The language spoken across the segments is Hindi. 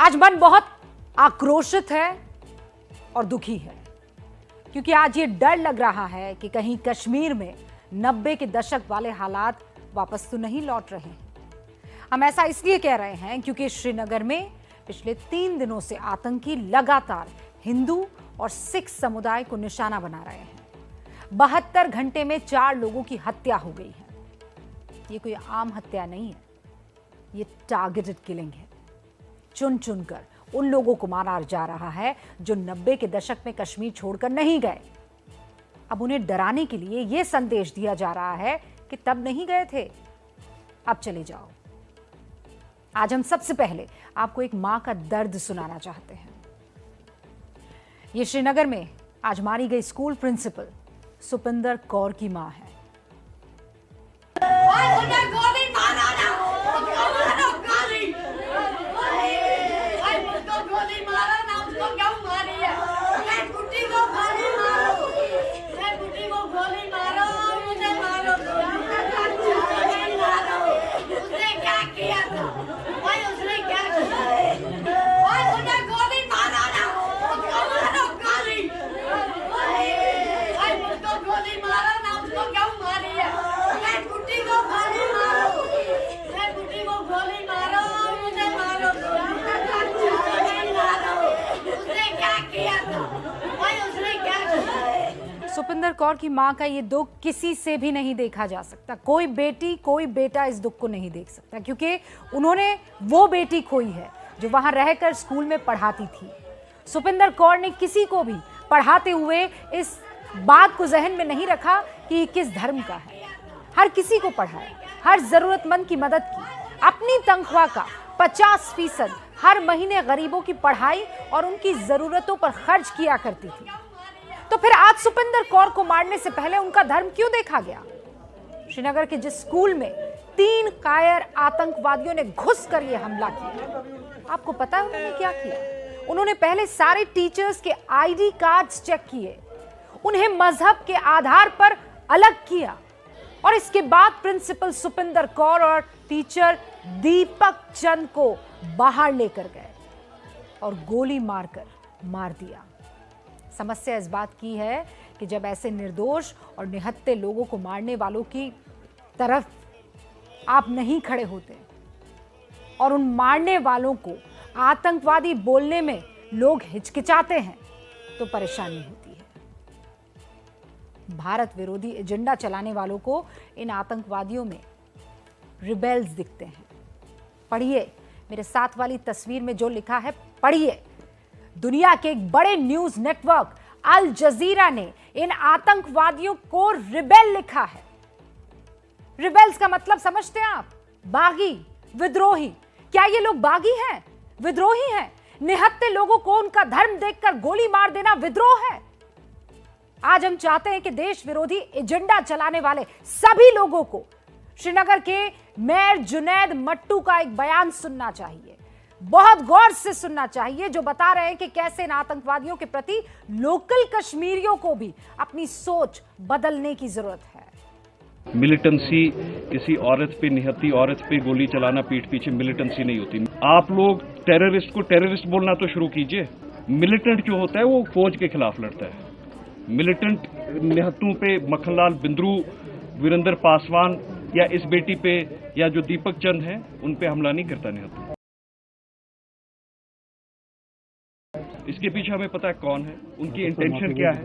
आज मन बहुत आक्रोशित है और दुखी है, क्योंकि आज ये डर लग रहा है कि कहीं कश्मीर में 90 के दशक वाले हालात वापस तो नहीं लौट रहे हैं। हम ऐसा इसलिए कह रहे हैं क्योंकि श्रीनगर में पिछले 3 दिनों से आतंकी लगातार हिंदू और सिख समुदाय को निशाना बना रहे हैं। 72 घंटे में 4 लोगों की हत्या हो गई है। ये कोई आम हत्या नहीं है, ये टारगेटेड किलिंग है। चुन चुनकर उन लोगों को मारा जा रहा है जो 90 के दशक में कश्मीर छोड़कर नहीं गए। अब उन्हें डराने के लिए यह संदेश दिया जा रहा है कि तब नहीं गए थे, अब चले जाओ। आज हम सबसे पहले आपको एक मां का दर्द सुनाना चाहते हैं। ये श्रीनगर में आज मारी गई स्कूल प्रिंसिपल सुपिंदर कौर की मां है। सुपिंदर कौर की मां का ये दुख किसी से भी नहीं देखा जा सकता। कोई बेटी कोई बेटा इस दुख को नहीं देख सकता, क्योंकि उन्होंने वो बेटी खोई है जो वहां रहकर स्कूल में पढ़ाती थी। सुपिंदर कौर ने किसी को भी पढ़ाते हुए इस बात को जहन में नहीं रखा कि किस धर्म का है। हर किसी को पढ़ाया, हर जरूरतमंद की मदद की। अपनी तनख्वाह का 50% हर महीने गरीबों की पढ़ाई और उनकी जरूरतों पर खर्च किया करती थी। तो फिर आज सुपिंदर कौर को मारने से पहले उनका धर्म क्यों देखा गया? श्रीनगर के जिस स्कूल में 3 कायर आतंकवादियों ने घुसकर यह हमला किया, आपको पता है उन्होंने क्या किया? उन्होंने पहले सारे टीचर्स के आईडी कार्ड्स चेक किए, उन्हें मजहब के आधार पर अलग किया और इसके बाद प्रिंसिपल सुपिंदर कौर और टीचर दीपक चंद को बाहर लेकर गए और गोली मारकर मार दिया। समस्या इस बात की है कि जब ऐसे निर्दोष और निहत्थे लोगों को मारने वालों की तरफ आप नहीं खड़े होते और उन मारने वालों को आतंकवादी बोलने में लोग हिचकिचाते हैं तो परेशानी होती है। भारत विरोधी एजेंडा चलाने वालों को इन आतंकवादियों में रिबेल्स दिखते हैं। पढ़िए मेरे साथ वाली तस्वीर में जो लिखा है, पढ़िए। दुनिया के एक बड़े न्यूज नेटवर्क अल जजीरा ने इन आतंकवादियों को रिबेल लिखा है। रिबेल्स का मतलब समझते हैं आप? बागी, विद्रोही। क्या ये लोग बागी हैं, विद्रोही हैं? निहत्थे लोगों को उनका धर्म देखकर गोली मार देना विद्रोह है? आज हम चाहते हैं कि देश विरोधी एजेंडा चलाने वाले सभी लोगों को श्रीनगर के मेयर जुनैद मट्टू का एक बयान सुनना चाहिए, बहुत गौर से सुनना चाहिए, जो बता रहे हैं कि कैसे इन आतंकवादियों के प्रति लोकल कश्मीरियों को भी अपनी सोच बदलने की जरूरत है। मिलिटेंसी किसी औरत पे, निहत्ती औरत पे गोली चलाना पीठ पीछे मिलिटेंसी नहीं होती। आप लोग टेररिस्ट को टेररिस्ट बोलना तो शुरू कीजिए। मिलिटेंट जो होता है वो फौज के खिलाफ लड़ता है। मिलिटेंट निहत्तों पे मक्खनलाल बिंद्रू, वीरेंद्र पासवान या इस बेटी पे या जो दीपक चंद है उन पे हमला नहीं करता निहत्तू। इसके पीछे हमें पता है कौन है, उनकी इंटेंशन क्या है,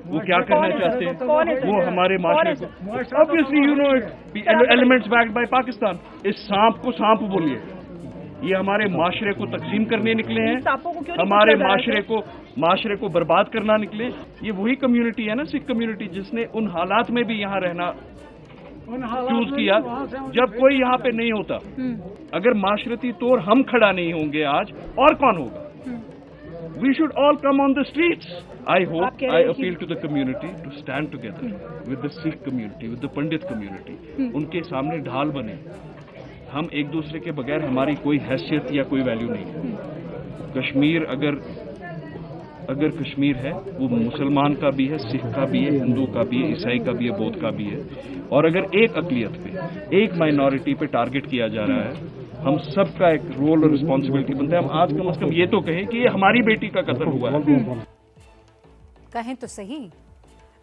वो क्या करना चाहते हैं। वो हमारे माशरे को, obviously you know it, elements backed by Pakistan. इस सांप को सांप बोलिए। ये हमारे माशरे को तकसीम करने निकले हैं, हमारे माशरे को बर्बाद करना निकले। ये वही कम्युनिटी है ना, सिख कम्युनिटी, जिसने उन हालात में भी यहाँ रहना चूज किया जब कोई यहाँ पे नहीं होता। अगर माशरती तौर हम खड़ा नहीं होंगे आज, और कौन होगा? We should all come on the streets. I hope, I appeal to the community to stand together with the Sikh community, with the Pandit community. उनके सामने ढाल बने। हम एक दूसरे के बगैर हमारी कोई हैसियत या कोई वैल्यू नहीं है। कश्मीर अगर कश्मीर है, वो मुसलमान का भी है, सिख का भी है, हिंदू का भी है, ईसाई का भी है, बौद्ध का भी है। और अगर एक अकलियत पे, एक माइनॉरिटी पे टारगेट किया जा रहा है हम सबका एक रोल और रिस्पॉन्सिबिलिटी बनता है। हम आज कम से कम ये तो कहें कि ये हमारी बेटी का कत्ल हुआ है। कहें तो सही,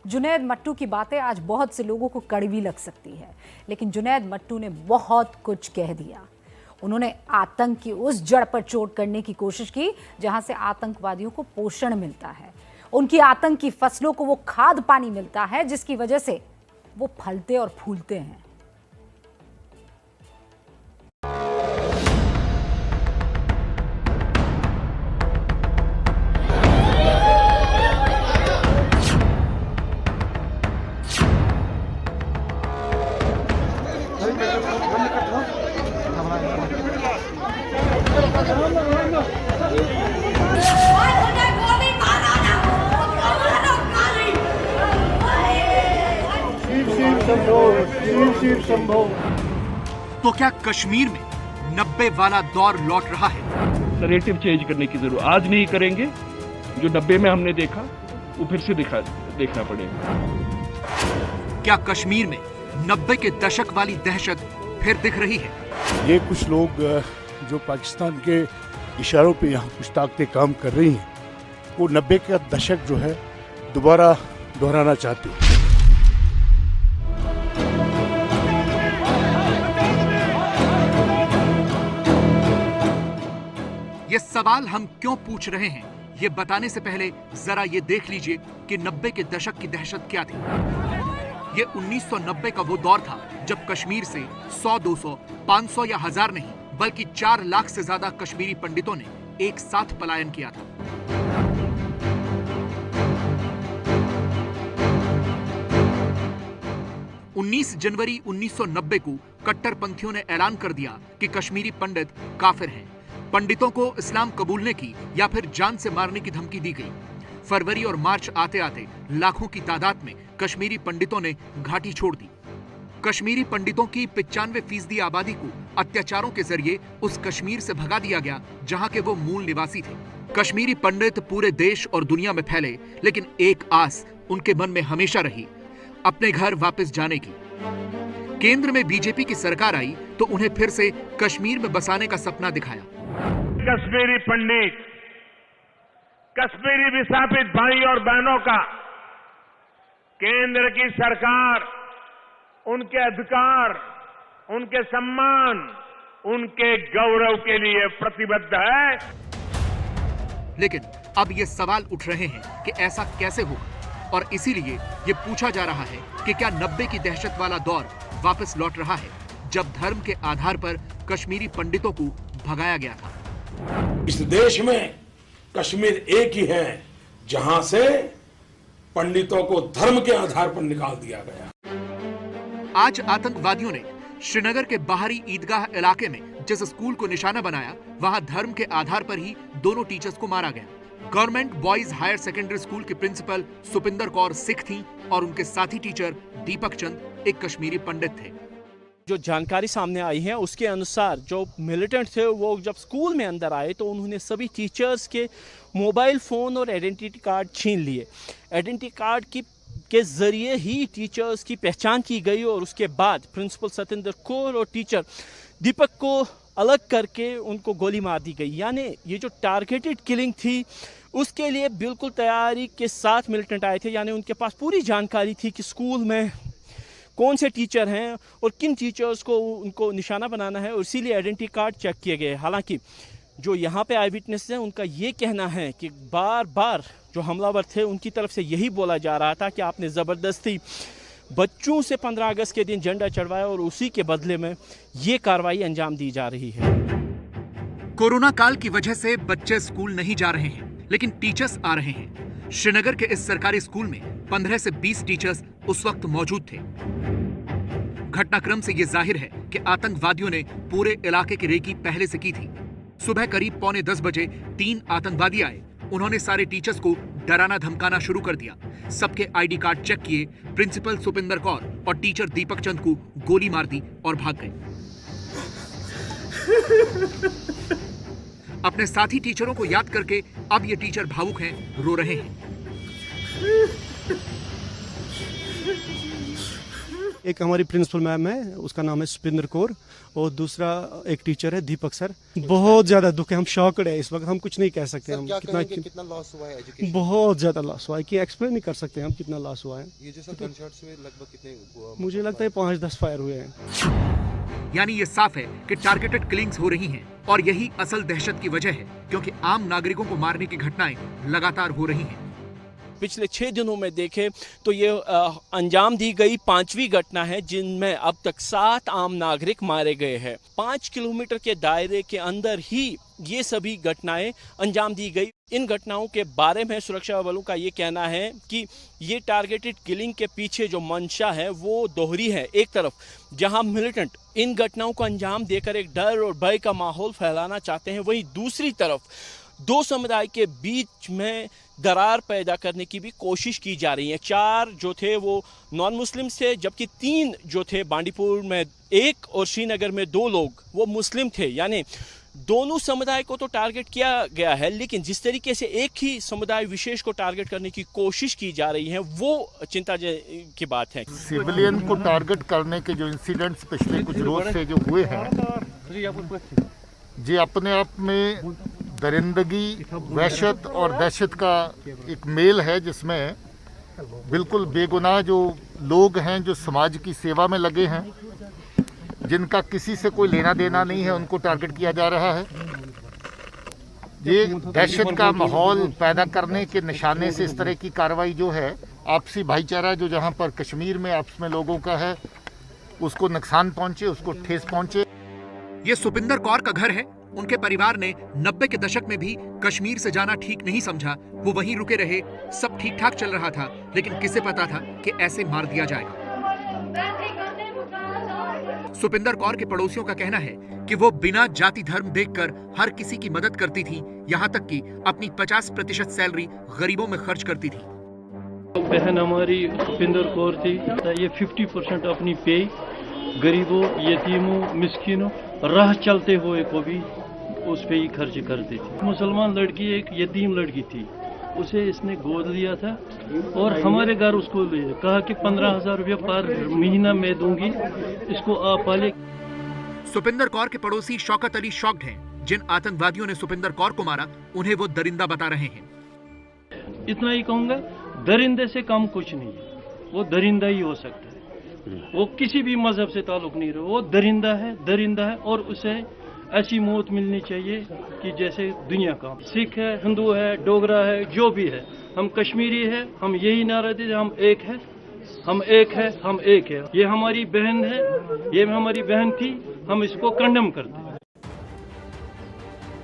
जुनैद मट्टू की बातें आज बहुत से लोगों को कड़वी लग सकती है, लेकिन जुनैद मट्टू ने बहुत कुछ कह दिया। उन्होंने आतंक की उस जड़ पर चोट करने की कोशिश की जहां से आतंकवादियों को पोषण मिलता है। उनकी आतंक की फसलों को वो खाद पानी मिलता है जिसकी वजह से वो फलते और फूलते हैं। तो क्या कश्मीर में 90 वाला दौर लौट रहा है? नैरेटिव चेंज करने की जरूरत, आज नहीं करेंगे जो 90 में हमने देखा वो फिर से देखना पड़ेगा। क्या कश्मीर में 90 के दशक वाली दहशत फिर दिख रही है? ये कुछ लोग जो पाकिस्तान के इशारों पे यहाँ कुछ ताकतें काम कर रही हैं, वो 90 का दशक जो है दोबारा दोहराना चाहते हैं। ये सवाल हम क्यों पूछ रहे हैं, ये बताने से पहले जरा ये देख लीजिए कि 90 के दशक की दहशत क्या थी। ये 1990 का वो दौर था जब कश्मीर से 100, 200, 500 या 1000 नहीं बल्कि 4 लाख से ज्यादा कश्मीरी पंडितों ने एक साथ पलायन किया था। जनवरी 1990 को कट्टरपंथियों ने ऐलान कर दिया कि कश्मीरी पंडित काफिर हैं। पंडितों को इस्लाम कबूलने की या फिर जान से मारने की धमकी दी गई। फरवरी और मार्च आते आते लाखों की तादाद में कश्मीरी पंडितों ने घाटी छोड़ दी। कश्मीरी पंडितों की 95% आबादी को अत्याचारों के जरिए उस कश्मीर से भगा दिया गया जहां के वो मूल निवासी थे। कश्मीरी पंडित पूरे देश और दुनिया में फैले, लेकिन एक आस उनके मन में हमेशा रही, अपने घर वापस जाने की। केंद्र में बीजेपी की सरकार आई तो उन्हें फिर से कश्मीर में बसाने का सपना दिखाया। कश्मीरी पंडित, कश्मीरी विस्थापित भाई और बहनों का केंद्र की सरकार उनके अधिकार, उनके सम्मान, उनके गौरव के लिए प्रतिबद्ध है। लेकिन अब ये सवाल उठ रहे हैं कि ऐसा कैसे होगा, और इसीलिए ये पूछा जा रहा है कि क्या 90 की दहशत वाला दौर वापस लौट रहा है जब धर्म के आधार पर कश्मीरी पंडितों को भगाया गया था। इस देश में कश्मीर एक ही है जहां से पंडितों को धर्म के आधार पर निकाल दिया गया। आज आतंकवादियों ने श्रीनगर के बाहरी ईदगाह इलाके में जिस स्कूल को निशाना बनाया, वहां धर्म के आधार पर ही दोनों टीचर्स को मारा गया। Government boys higher secondary school की प्रिंसिपल सुपिंदर कौर सिख थी और उनके साथी टीचर दीपक चंद एक कश्मीरी पंडित थे। जो जानकारी सामने आई है उसके अनुसार जो मिलिटेंट थे वो जब स्कूल में अंदर आए तो उन्होंने सभी टीचर्स के मोबाइल फ़ोन और आइडेंटिटी कार्ड छीन लिए। आइडेंटिटी कार्ड के ज़रिए ही टीचर्स की पहचान की गई और उसके बाद प्रिंसिपल सतिंदर कौर और टीचर दीपक को अलग करके उनको गोली मार दी गई। यानी ये जो टारगेटेड किलिंग थी उसके लिए बिल्कुल तैयारी के साथ मिलिटेंट आए थे। यानी उनके पास पूरी जानकारी थी कि स्कूल में कौन से टीचर हैं और किन टीचर्स को उनको निशाना बनाना है, और इसीलिए आइडेंटिटी कार्ड चेक किए गए। हालांकि जो यहाँ पे आई विटनेस हैं उनका ये कहना है कि बार बार जो हमलावर थे उनकी तरफ से यही बोला जा रहा था कि आपने ज़बरदस्ती बच्चों से 15 अगस्त के दिन झंडा चढ़वाया और उसी के बदले में ये कार्रवाई अंजाम दी जा रही है। कोरोना काल की वजह से बच्चे स्कूल नहीं जा रहे हैं, लेकिन टीचर्स आ रहे हैं। श्रीनगर के इस सरकारी स्कूल में 15 से 20 टीचर्स उस वक्त मौजूद थे। घटनाक्रम से यह जाहिर है कि आतंकवादियों ने पूरे इलाके की रेकी पहले से की थी। सुबह करीब 9:45 बजे 3 आतंकवादी आए। उन्होंने सारे टीचर्स को डराना धमकाना शुरू कर दिया। सबके आईडी कार्ड चेक किए, प्रिंसिपल सुपिंदर कौर और टीचर दीपक चंद को गोली मार दी और भाग गए। अपने साथी टीचरों को याद करके अब ये टीचर भावुक हैं, रो रहे हैं। एक हमारी प्रिंसिपल मैम है, उसका नाम है सुपिंदर कौर, और दूसरा एक टीचर है दीपक सर। बहुत ज़्यादा दुख है, हम शॉक्ड है इस वक्त, हम कुछ नहीं कह सकते। हम कितना लॉस हुआ है एजुकेशन? बहुत ज़्यादा लॉस हुआ है कि एक्सप्लेन नहीं कर सकते हम कितना लॉस हुआ है। ये जो सब गनशॉट्स हुए लगभग कितने हुआ? मुझे लगता है 5-10 फायर हुए हैं। यानी ये साफ है कि टारगेटेड किलिंग्स हो रही हैं और यही असल दहशत की वजह है, क्योंकि आम नागरिकों को मारने की घटनाएं लगातार हो रही हैं। पिछले 6 दिनों में देखें तो ये अंजाम दी गई 5वीं घटना है जिनमें अब तक 7 आम नागरिक मारे गए हैं। 5 किलोमीटर के दायरे के अंदर ही ये सभी घटनाएं अंजाम दी गई। इन घटनाओं के बारे में सुरक्षा बलों का ये कहना है कि ये टारगेटेड किलिंग के पीछे जो मंशा है वो दोहरी है। एक तरफ जहां मिलिटेंट इन घटनाओं को अंजाम देकर एक डर और भय का माहौल फैलाना चाहते हैं, वहीं दूसरी तरफ दो समुदाय के बीच में दरार पैदा करने की भी कोशिश की जा रही है। 4 जो थे वो नॉन मुस्लिम्स थे, जबकि 3 जो थे बांडीपुर में 1 और श्रीनगर में 2 लोग वो मुस्लिम थे। यानी दोनों समुदाय को तो टारगेट किया गया है, लेकिन जिस तरीके से एक ही समुदाय विशेष को टारगेट करने की कोशिश की जा रही है वो चिंता की बात है। सिविलियन को टारगेट करने के जो इंसिडेंट्स पिछले कुछ रोज से जो हुए हैं, ये अपने आप में दरिंदगी, वहशत और दहशत का एक मेल है, जिसमें बिल्कुल बेगुनाह जो लोग हैं, जो समाज की सेवा में लगे हैं, जिनका किसी से कोई लेना देना नहीं है, उनको टारगेट किया जा रहा है। ये दहशत का माहौल पैदा करने के निशाने से इस तरह की कार्रवाई जो है, आपसी भाईचारा जो जहां पर कश्मीर में आपस में लोगों का है, उसको नुकसान पहुंचे, उसको ठेस पहुंचे। ये सुपिंदर कौर का घर है। उनके परिवार ने 90 के दशक में भी कश्मीर से जाना ठीक नहीं समझा। वो वहीं रुके रहे, सब ठीक ठाक चल रहा था, लेकिन किसे पता था कि ऐसे मार दिया जाएगा। सुपिंदर कौर के पड़ोसियों का कहना है कि वो बिना जाति धर्म देखकर हर किसी की मदद करती थी, यहाँ तक कि अपनी 50% सैलरी गरीबों में खर्च करती थी। बहन हमारी सुपिंदर कौर थी, ये 50% अपनी पे गरीबों, यतीमों, मिस्किनों, राह चलते हुए को भी उस पे ही खर्च करती थी। मुसलमान लड़की एक यतीम लड़की थी, उसे इसने गोद लिया था और हमारे घर उसको कहा कि 15,000 रुपया पर महीना मैं दूंगी, इसको आप पाले। सुपिंदर कौर के पड़ोसी शौकत अली शॉक्ड हैं। जिन आतंकवादियों ने सुपिंदर कौर को मारा, उन्हें वो दरिंदा बता रहे हैं। इतना ही कहूंगा, दरिंदे से कम कुछ नहीं है, वो दरिंदा ही हो सकता है। वो किसी भी मजहब से ताल्लुक नहीं रहा, वो दरिंदा है और उसे ऐसी मौत मिलनी चाहिए कि जैसे दुनिया का सिख है, हिंदू है, डोगरा है, जो भी है, हम कश्मीरी है, हम यही नारा देते, हम एक है, हम एक है, हम एक है। ये हमारी बहन है, ये हमारी बहन थी, हम इसको कंडेम करते हैं।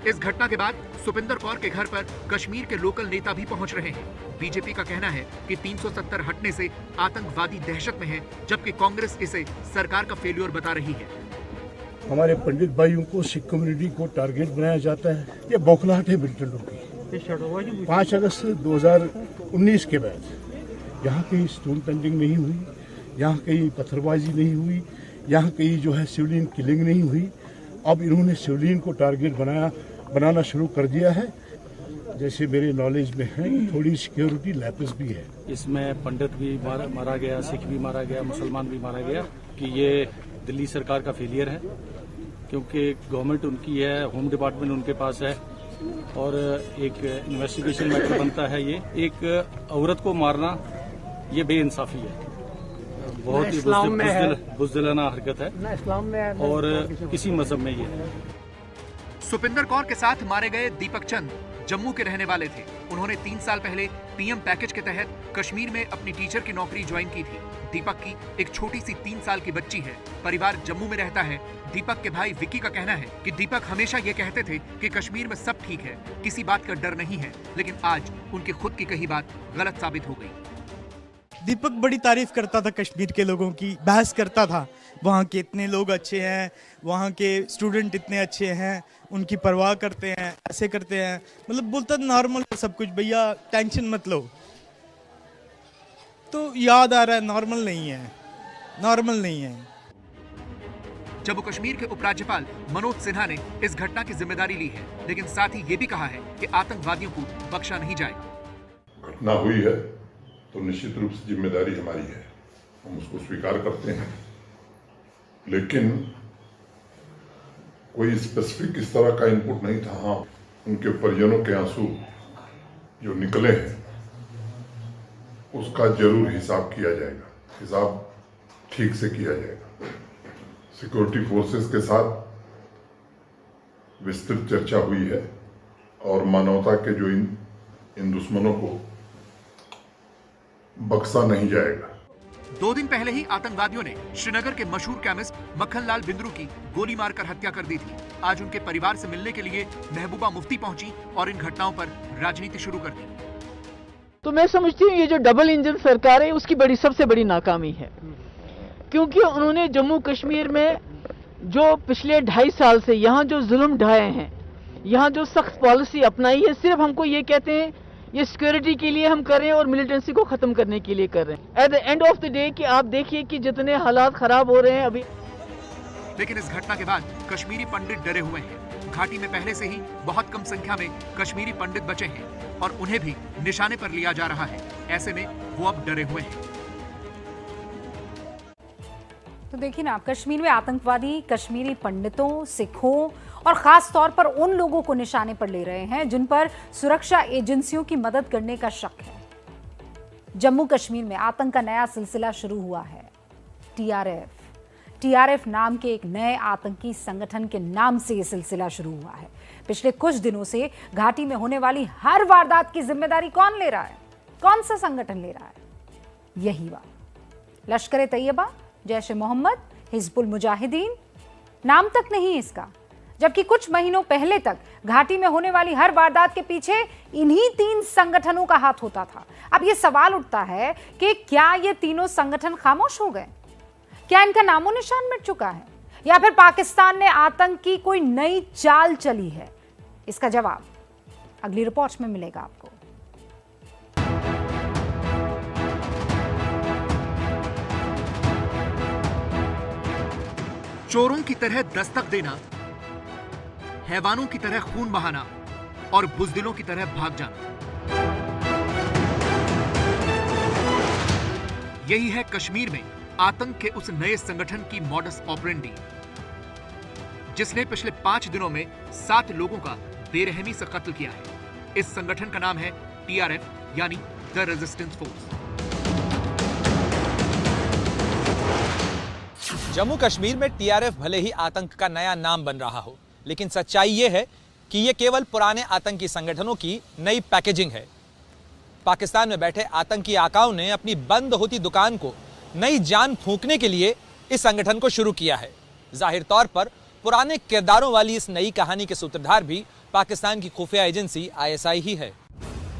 इस घटना के बाद सुपिंदर कौर के घर पर कश्मीर के लोकल नेता भी पहुंच रहे हैं। बीजेपी का कहना है कि 370 हटने से आतंकवादी दहशत में है, जबकि कांग्रेस इसे सरकार का फेल्योर बता रही है। हमारे पंडित भाइयों को, सिख कम्युनिटी को टारगेट बनाया जाता है। ये बौखलाहट है मिलिटेंटों की। 5 अगस्त 2019 के बाद यहाँ कहीं स्टोन पेंटिंग नहीं हुई, यहाँ कहीं पत्थरबाजी नहीं हुई, यहाँ कहीं जो है सिविलियन किलिंग नहीं हुई। अब इन्होंने सिविलियन को टारगेट बनाना शुरू कर दिया है। जैसे मेरे नॉलेज में है, थोड़ी सिक्योरिटी लैप्स भी है। इसमें पंडित भी मारा गया, सिख भी मारा गया, मुसलमान भी मारा गया। कि ये दिल्ली सरकार का फेलियर है, क्योंकि गवर्नमेंट उनकी है, होम डिपार्टमेंट उनके पास है और एक इन्वेस्टिगेशन मैटर बनता है। ये एक औरत को मारना ये बेइंसाफी है, बहुत ही बुज़दिलाना हरकत है इस्लाम में और किसी मजहब में ये है। सुपिंदर कौर के साथ मारे गए दीपक चंद जम्मू के रहने वाले थे। उन्होंने 3 साल पहले पीएम पैकेज के तहत कश्मीर में अपनी टीचर की नौकरी ज्वाइन की थी। दीपक की एक छोटी सी 3 साल की बच्ची है। परिवार जम्मू में रहता है। दीपक के भाई विक्की का कहना है कि दीपक हमेशा ये कहते थे कि कश्मीर में सब ठीक है, किसी बात का डर नहीं है, लेकिन आज उनकी खुद की कही बात गलत साबित हो गई। दीपक बड़ी तारीफ करता था कश्मीर के लोगों की, बहस करता था, वहाँ के इतने लोग अच्छे हैं, वहाँ के स्टूडेंट इतने अच्छे हैं, उनकी परवाह करते हैं, ऐसे करते हैं, मतलब बोलता नॉर्मल सब कुछ, भैया टेंशन मत लो। तो याद आ रहा है नॉर्मल नहीं है, नॉर्मल नहीं है। जम्मू कश्मीर के उपराज्यपाल मनोज सिन्हा ने इस घटना की जिम्मेदारी ली है, लेकिन साथ ही ये भी कहा है कि आतंकवादियों को बख्शा नहीं जाएगा। घटना हुई है तो निश्चित रूप से जिम्मेदारी हमारी है, हम उसको स्वीकार करते हैं, लेकिन कोई स्पेसिफिक इस तरह का इनपुट नहीं था। हाँ, उनके परिजनों के आंसू जो निकले हैं उसका जरूर हिसाब किया जाएगा, हिसाब ठीक से किया जाएगा। सिक्योरिटी फोर्सेस के साथ विस्तृत चर्चा हुई है और मानवता के जो इन दुश्मनों को बख्शा नहीं जाएगा। 2 दिन पहले ही आतंकवादियों ने श्रीनगर के मशहूर केमिस्ट मक्खनलाल बिंद्रू की गोली मारकर हत्या कर दी थी। आज उनके परिवार से मिलने के लिए महबूबा मुफ्ती पहुंची और इन घटनाओं पर राजनीति शुरू कर दी। तो मैं समझती हूँ ये जो डबल इंजन सरकार है उसकी सबसे बड़ी नाकामी है, क्योंकि उन्होंने जम्मू कश्मीर में जो पिछले 2.5 साल से यहाँ जो जुल्म ढाए हैं, यहाँ जो सख्त पॉलिसी अपनाई है, सिर्फ हमको ये कहते हैं ये सिक्योरिटी के लिए हम कर रहे हैं और मिलिटेंसी को खत्म करने के लिए कर रहे हैं। At the end of the day कि आप देखिए कि जितने हालात खराब हो रहे हैं अभी। लेकिन इस घटना के बाद कश्मीरी पंडित डरे हुए हैं। घाटी में पहले से ही बहुत कम संख्या में कश्मीरी पंडित बचे हैं और उन्हें भी निशाने पर लिया जा रहा है। ऐसे में वो अब डरे हुए हैं। तो देखिए ना, कश्मीर में आतंकवादी कश्मीरी पंडितों, सिखों और खास तौर पर उन लोगों को निशाने पर ले रहे हैं जिन पर सुरक्षा एजेंसियों की मदद करने का शक है। जम्मू कश्मीर में आतंक का नया सिलसिला शुरू हुआ है। टीआरएफ नाम के एक नए आतंकी संगठन के नाम से यह सिलसिला शुरू हुआ है। पिछले कुछ दिनों से घाटी में होने वाली हर वारदात की जिम्मेदारी कौन ले रहा है? कौन सा संगठन ले रहा है? यही बात लश्कर ए तैयबा, जैश ए मोहम्मद, हिजबुल मुजाहिदीन, नाम तक नहीं इसका। जबकि कुछ महीनों पहले तक घाटी में होने वाली हर वारदात के पीछे इन्हीं 3 संगठनों का हाथ होता था। अब यह सवाल उठता है कि क्या ये तीनों संगठन खामोश हो गए? क्या इनका नामो निशान मिट चुका है, या फिर पाकिस्तान ने आतंक की कोई नई चाल चली है? इसका जवाब अगली रिपोर्ट में मिलेगा आपको। चोरों की तरह दस्तक देना, हैवानों की तरह खून बहाना और बुजदिलों की तरह भाग जाना, यही है कश्मीर में आतंक के उस नए संगठन की मॉडस ऑपरेंडी, जिसने पिछले 5 दिनों में 7 लोगों का बेरहमी से कत्ल किया है। इस संगठन का नाम है टीआरएफ, यानी the resistance force. Jammu Kashmir में टीआरएफ भले ही आतंक का नया नाम बन रहा हो, लेकिन सच्चाई यह है कि यह केवल पुराने आतंकी संगठनों की नई पैकेजिंग है। पाकिस्तान में बैठे आतंकी आकाओं ने अपनी बंद होती दुकान को नई जान फूंकने के लिए इस संगठन को शुरू किया है। जाहिर तौर पर पुराने किरदारों वाली इस नई कहानी के सूत्रधार भी पाकिस्तान की खुफिया एजेंसी आईएसआई ही है।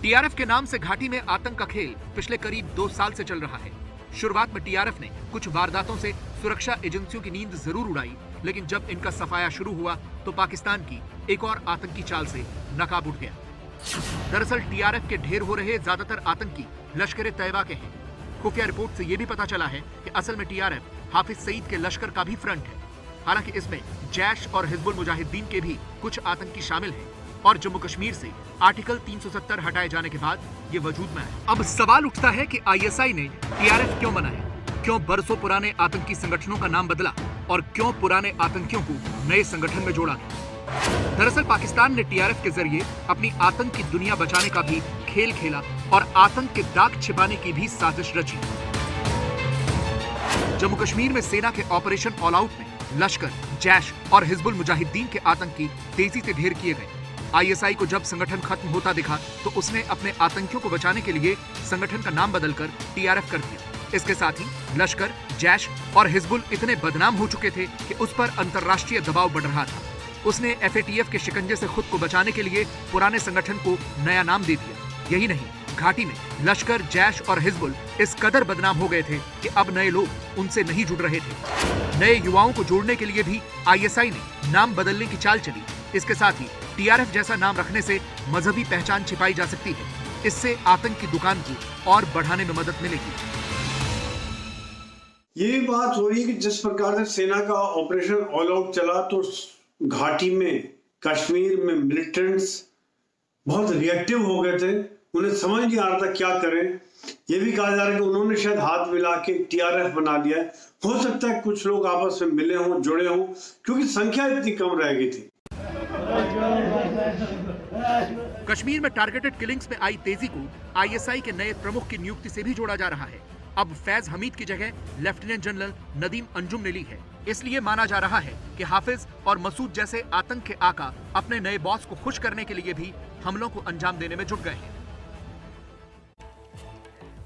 टीआरएफ के नाम से घाटी में आतंक का खेल पिछले करीब 2 साल से चल रहा है। शुरुआत में टीआरएफ ने कुछ वारदातों से सुरक्षा एजेंसियों की नींद जरूर उड़ाई, लेकिन जब इनका सफाया शुरू हुआ तो पाकिस्तान की एक और आतंकी चाल से नकाब उठ गया। दरअसल टीआरएफ के ढेर हो रहे ज्यादातर आतंकी लश्कर ए तैयबा के हैं। खुफिया रिपोर्ट से यह भी पता चला है कि असल में टीआरएफ हाफिज सईद के लश्कर का भी फ्रंट है। हालांकि इसमें जैश और हिजबुल मुजाहिदीन के भी कुछ आतंकी शामिल हैं और जम्मू कश्मीर से आर्टिकल 370 हटाए जाने के बाद ये वजूद में आया। अब सवाल उठता है कि आईएसआई ने टीआरएफ क्यों बनाया, क्यों बरसों पुराने आतंकी संगठनों का नाम बदला और क्यों पुराने आतंकियों को नए संगठन में जोड़ा गया। दरअसल पाकिस्तान ने टीआरएफ के जरिए अपनी आतंक की दुनिया बचाने का भी खेल खेला और आतंक के दाग छिपाने की भी साजिश रची। जम्मू कश्मीर में सेना के ऑपरेशन ऑल आउट में लश्कर, जैश और हिजबुल मुजाहिदीन के आतंकी तेजी से ढेर किए गए। आईएसआई को जब संगठन खत्म होता दिखा तो उसने अपने आतंकियों को बचाने के लिए संगठन का नाम बदलकर टीआरएफ कर दिया। इसके साथ ही लश्कर, जैश और हिजबुल इतने बदनाम हो चुके थे कि उस पर अंतर्राष्ट्रीय दबाव बढ़ रहा था। उसने एफएटीएफ के शिकंजे से खुद को बचाने के लिए पुराने संगठन को नया नाम दे दिया। यही नहीं, घाटी में लश्कर, जैश और हिजबुल इस कदर बदनाम हो गए थे कि अब नए लोग उनसे नहीं जुड़ रहे थे। नए युवाओं को जोड़ने के लिए भी आईएसआई ने नाम बदलने की चाल चली। इसके साथ ही टीआरएफ जैसा नाम रखने से मजहबी पहचान छिपाई जा सकती है। इससे आतंक की दुकान को और बढ़ाने में मदद मिलेगी। ये बात हो रही है कि जिस प्रकार से सेना का ऑपरेशन ऑल आउट चला तो घाटी में, कश्मीर में मिलिटेंट्स बहुत रिएक्टिव हो गए थे उन्हें समझ नहीं आ रहा था क्या करें। ये भी कहा जा रहा है कि उन्होंने शायद हाथ मिला के टीआरएफ बना लिया है। हो सकता है कुछ लोग आपस में मिले हों, जुड़े हों, क्योंकि संख्या इतनी कम रह गई थी। कश्मीर में टारगेटेड किलिंग्स में आई तेजी को आईएसआई के नए प्रमुख की नियुक्ति से भी जोड़ा जा रहा है। अब फैज हमीद की जगह लेफ्टिनेंट जनरल नदीम अंजुम ने ली है। इसलिए माना जा रहा है कि हाफिज और मसूद जैसे आतंक के आका अपने नए बॉस को खुश करने के लिए भी हमलों को अंजाम देने में जुट गए हैं।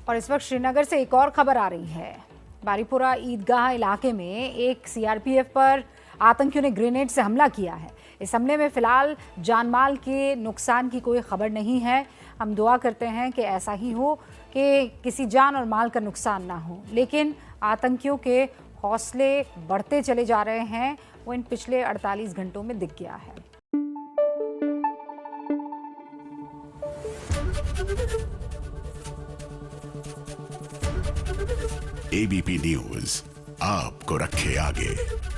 और इस वक्त श्रीनगर से एक और खबर आ रही है। बारीपुरा ईदगाह इलाके में एक सीआरपीएफ पर आतंकियों ने ग्रेनेड से हमला किया है। इस हमले में फिलहाल जानमाल के नुकसान की कोई खबर नहीं है। हम दुआ करते हैं कि ऐसा ही हो कि किसी जान और माल का नुकसान ना हो, लेकिन आतंकियों के हौसले बढ़ते चले जा रहे हैं। वो इन पिछले 48 घंटों में दिख गया है। एबीपी न्यूज आपको रखे आगे।